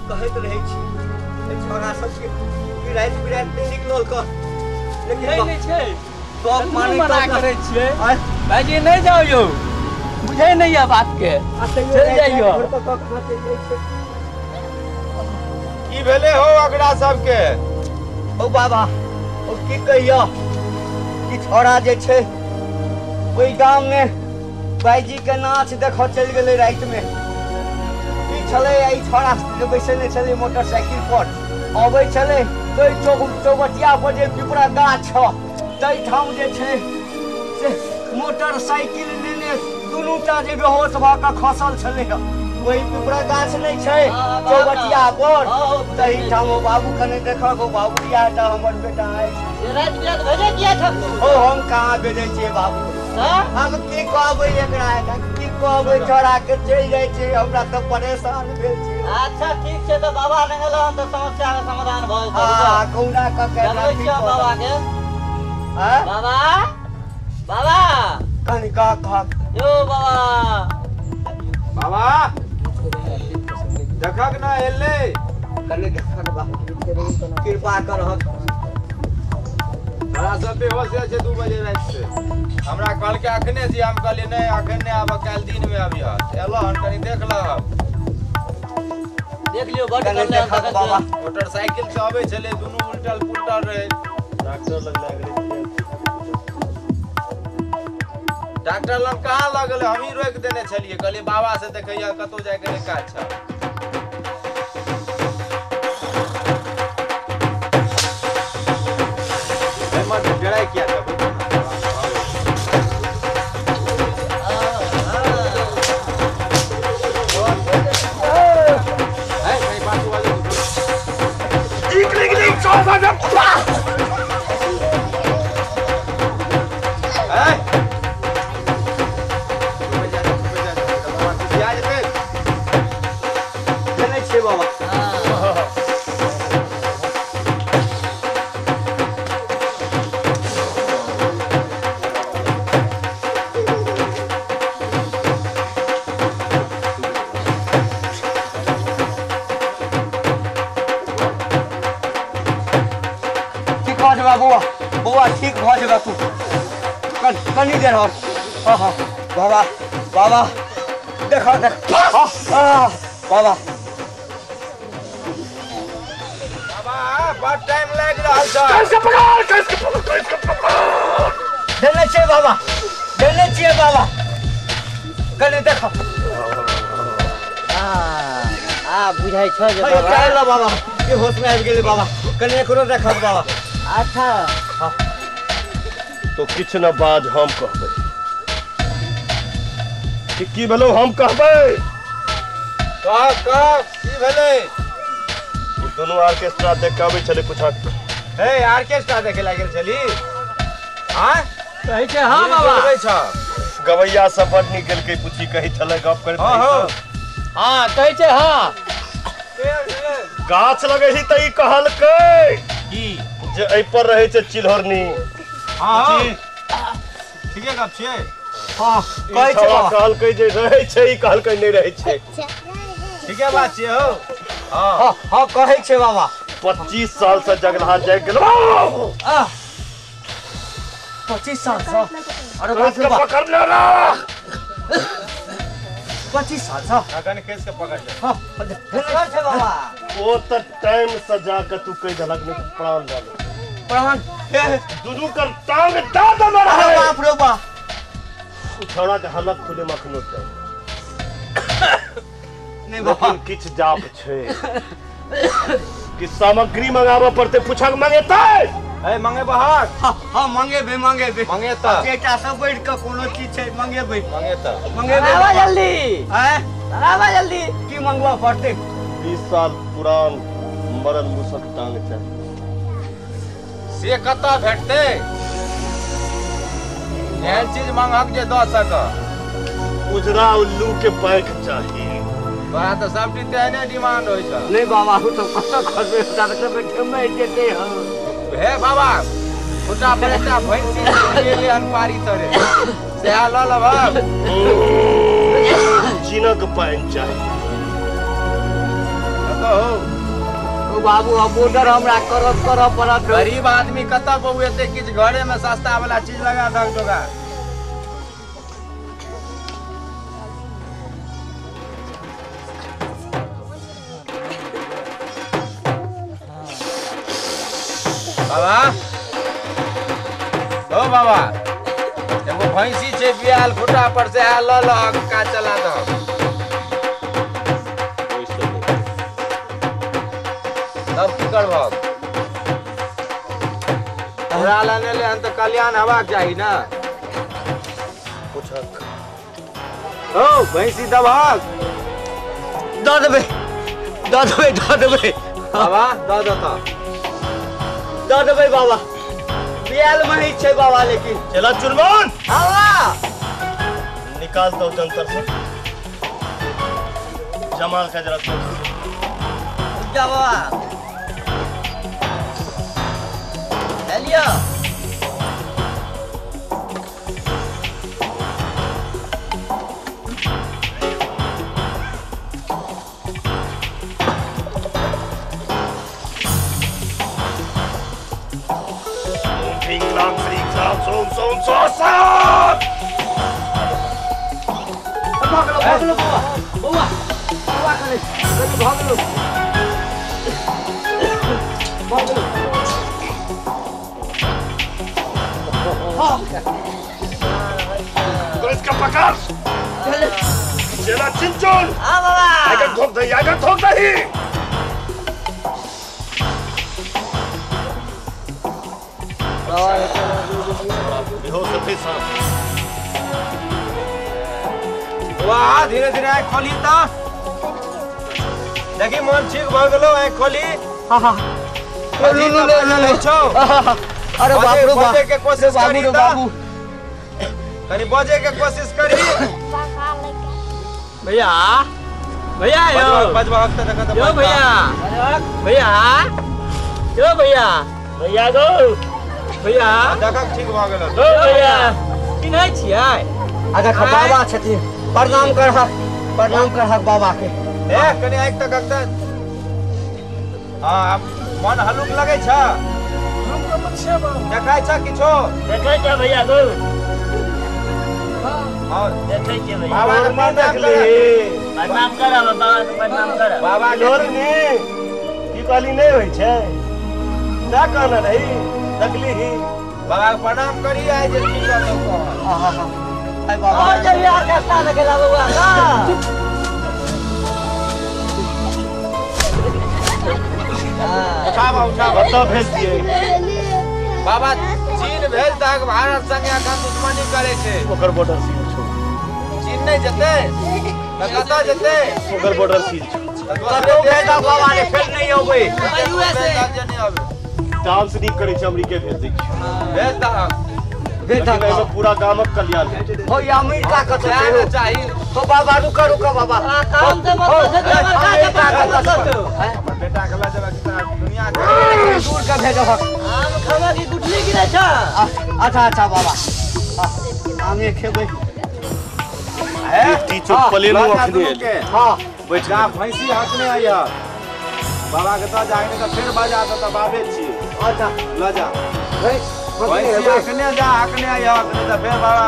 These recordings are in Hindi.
कहत रहे छी छोरा सबके रात बिरात नहीं निकलल कर लेकिन नहीं छै सब माने मना करे छियै भाईजी नहीं जाओ यो बुझे नहीं है बात के चल जाइयो की भेले हो अगड़ा सबके ओ बाबा ओ की कहियो कि छोरा जे छै ओई गांव में भाईजी के नाच देखो चल गेले रात में की चले आई छोरा बैसले चले मोटरसाइकिल पर आबै चले तो चौबटिया पर जे पिपरा गाछ छ तई ठाम जे छै से मोटरसाइकिल लेने दुनू टा जे बेहोश भ के खसल छले वही पिपरा गाछ नहीं छै चौबटिया पर तई ठाम बाबू कने देखो गो बाबू या टा हमर बेटा है रात बिरात भेजे किया छ ओ हम कहां भेजे छियै बाबू हम की कहबै एकरा की कहबै छोरा के चल जाय छै हमरा त परेशान भेल छी अच्छा ठीक छै त बाबा ने गेलो त समस्या के समाधान भ जेतै हां कौना क के बाबा के हां बाबा बाबा कनी का यो बाबा बाबा देखक ना एले कने देखक बा कृपा करह हमरा सब बेहोश छै 2 बजे रात से हमरा कहल के अखने जी हम कहलिए नहीं अखन नहीं आब काल दिन में आबिया एलो हन कनी देख ल देख लियो बड कने बाबा मोटरसाइकिल से आबै छले दुनू उल्टल पुल्टल रहे डॉक्टर लग लाग रहे डॉक्टर लग कहां लगल हम ही रोक देने छलिए कहलिए बाबा से देखैया कतो जाय के काज छ मत डराई किया था बुआ ठीक भ जेबा तू कनी देर हो हां हां बाबा बाबा देखो देख बाबा बाबा बहुत टाइम लग रहा है कैसे पकड़ देने चाहिए बाबा कनी देखो बुझाई छ जे बाबा चल बाबा ये होश में आ गेले बाबा कनी एकरो देखो बाबा अच्छा तो किछ न बाज हम कहबै की भेलो हम कहबै की भेले ई दोनों ऑर्केस्ट्रा देख के आबै छले पूछा हे ऑर्केस्ट्रा देखे लागल छली हां कहै छै हां बाबा बोलबै छ गवैया सब बड नीक गेल के पूछी कहि छले गप करत हां कहै छै हां गाछ लगे ही त ई कहल के की जे एहि पर रहे छै चिल्हरनी हां ठीक है गप छै हां कहै छै बाबा कहल के जे रहे छै ई कहल के नहीं रहे छै ठीक है बात छै हो हां हां कहै छै बाबा 25 साल से जगलहा जाय गेलो 25 साल से अरे बाप रे पकड़ ले रा 25 साल से अगन केस के पकड़ ले हां फिर छै बाबा वो त टाइम सजा के तू कह दलक ने प्राण डाल प्राण दुदू कर टांग दाद मारा अरे बाप रे बाप छोड़ा के हलक खुले मखनो छै नहीं बाबा किछ जाप छै कि सामग्री मंगाबे पड़ते पूछक मंगेतै ए मंगे बाहर हां मंगेबे मंगेता बेटा सब बैठ के कोनो चीज छै मंगेबे मंगेबे आवा जल्दी हैं आवा जल्दी की मंगवा पड़ते 20 साल पुरान मरल मुसक टांग चाहिए से कता भेटते एहन चीज मंगक जे द सक उजरा उल्लू के पैक चाहिए बड़ा तो सब चीज तेहने डिमांड होय छ नहीं बाबा हम तो कत खरबे डाक्टर बैठे में देते हम हे बाबा छोटा बच्चा भैंसी के लिए अनपारी तरे से हाल ल बाप जिनक पैन चाहिए तो हो ओ बाबू अब ऑर्डर हमरा करब पड़त। गरीब आदमी कतऽ बउएते किछ घरे में सस्ता वाला चीज लगा दक जोगा। बाबा ओ बाबा एगो भैंसी छै बियाल खुटा पर से आ ल का चला दो। तब की करबह हमरा लाने ले तो कल्याण हेबाक चाही ना। ओ भैंसी दबहक दऽ देबै बाबा दऽ देता दऽ देबै बाबा। बियाल में ही छै बाबा लेकिन। चला चुनमुन हाँ निकाल दो जंतर से जमाल का जरा जा बाबा लिया। भागलो बउआ करे भागलो तो इसका पकड़ चला चिंचोन। हाँ बाबा आगर ठोक दही वाह धीरे धीरे आँख खोली तो देखी मन ठीक भ गेलो आँख खोली। हाँ हाँ अरे बाप रे बजे के कोशिश करी बाबू कनी बजे के कोशिश करी। भैया भैया यो बजवा वक्त देखा तो यो भैया भैया यो भैया भैया गो भैया देखक ठीक भ गेलो। ओ भैया चिन्है छियै? अच्छा बाबा छथिन प्रणाम कर बाबा के। ए कनी आँख तक अक्सर हां मन हलुक लगे छ हमको पूछे बा देखाय छ किछो देखै छ भैया गो और देखै छ भैया बाबा के प्रणाम कर प्रणाम कर बाबा के प्रणाम कर बाबा के डोर ने ई कहली नहीं होय छै ना कहना रही देखली ही बाबा के प्रणाम करी आइ जे ठीक हो। हाँ हाँ हाँ बाबा और जब यार रास्ता निकला बउआ का उठा बता भेज दिए बाबा चीन भेज तक भारत संगे अखन दुश्मनी करे छै। ओकर बॉर्डर सील छो चीन नहीं जते त कता जते ओकर बॉर्डर सील छो कतो भेज दो बाबा ने फिर नहीं होबे यूएसए डांस नहीं करे छ अमेरिका भेज दै छी भेज दहक बेटा में पूरा गामक कल्याण हो या अमेरिका कतो जाना चाहिए। तो बाबा रुका बाबा काम से मत से अमेरिका कतो हमर बेटा के ला जब दुनिया के दूर का भेजो आम खावा की गुठली गिरे छ। अच्छा बाबा आमे खेबै है टीचर प्लेनो अखने के हाँ बैठ जा भैंसी हकने आया बाबा के तो जाने तो फिर बजा तो बाबे छी। अच्छा ल जा भैंसी हकने जा हकने आया हकने तो फिर बाबा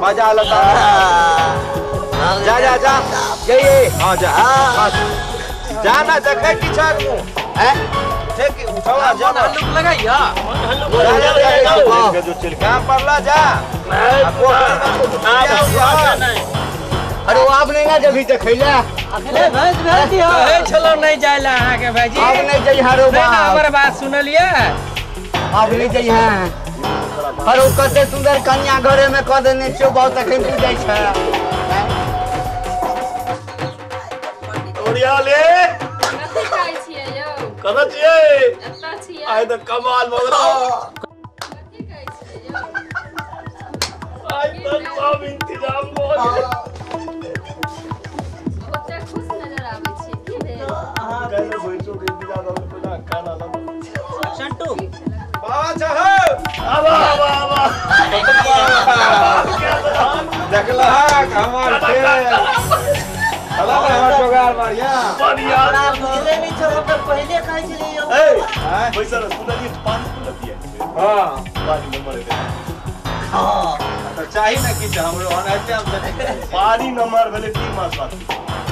बजा लता जा जइए हां जा जाना देखे कि छ है ठीक उठावा जा ना लुक लगाइया जो चल काम पर ला जा अरे वो आप नहीं ना जब देखैला अखले भेज दियो कहै छलो नहीं जायला अहाँ के भाईजी आप नहीं जई हारो नहीं ना हमर बात सुनलिए आप नहीं जई हां अरे वो कते सुंदर कन्या घरे में क देने छो बहुत अखन तू जाई छ ओरिया ले कथी खाइ छियै यौ? कना छिए एतऽ छियै। आइ त कमाल भ गेलो कथी खाइ छियै यौ? आइ त सब इंतजाम भ गेल ओते खुश नजर आबै छियै की भेल? कहले बैठो के इंतजाम भ गेल खाना ला संटू बाबा चाहो आवा देखला हमर के चला ना हमार जोगार मारिया बढ़िया पहले नहीं छोड़ो तो पहले खाई चली जाओ ए पैसा ना सुनलिए 5 मिनट दिए हां पानी नंबर दे हां तो चाहिए ना कि हमरो अनाते हम से पानी नंबर भेले 3 मास बाद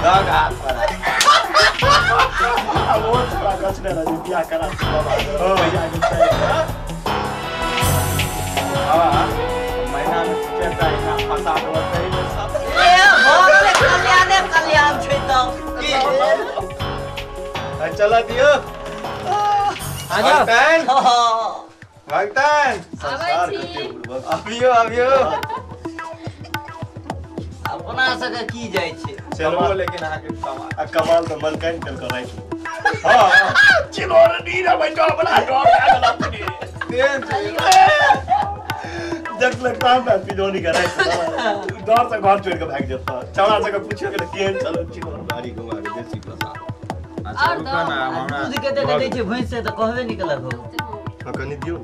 लग हाथ पर अब वो थोड़ा कच ले रहा क्या करा बाबा भैया के हां महीना में चलता है ना फसा होता है सब ए भोग से कल्याण छै तो चला दियो आजा भगतन हां भगतन संसार छी। करते बुढ़वा अभियो अभियो अपना सके की जाय छै चलो लेकिन आगे कमाल कमाल तो मन काइन कर रहा हां चिलो रे नीरा बैठो बना डर लागल अपनी तेन जग लगता है मैं पिजोनी कर रहा डर से घर छोड़ के भाग जाता चला से पूछियो के केन चलो चिलो गाड़ी घुमा के देसी प्रसाद अच्छा रुका ना हमरा दूध के दे छै भैंस से तो कहबे निकलक हो कनी दियो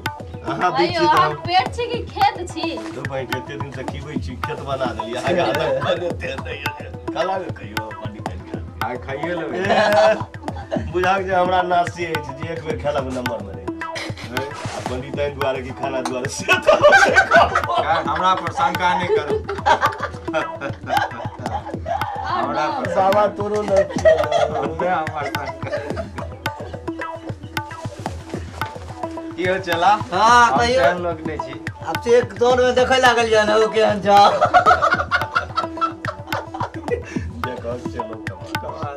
अहाँ दै छी अयो तो हम पेट छी कि खेत छी दो भाई केते दिन से कीबै छी खेत बना देलिए आगे आगे तेल नहीं कला के कहियो पानी कर गया आ खाइए लेबे बुझा के हमरा नासी है जे एक बेर खेला में नंबर में रही आ पंडितन द्वारा की खाना द्वारा से तो हमरा पर शंका नहीं करू हमरा पर बाबा तोरो न हमार शंका की हो चला हां कहियो टाइम लोग नहीं छी अब से एक दौर में देखे लागल जान हो केहन जा देखो चलो कमाल कमाल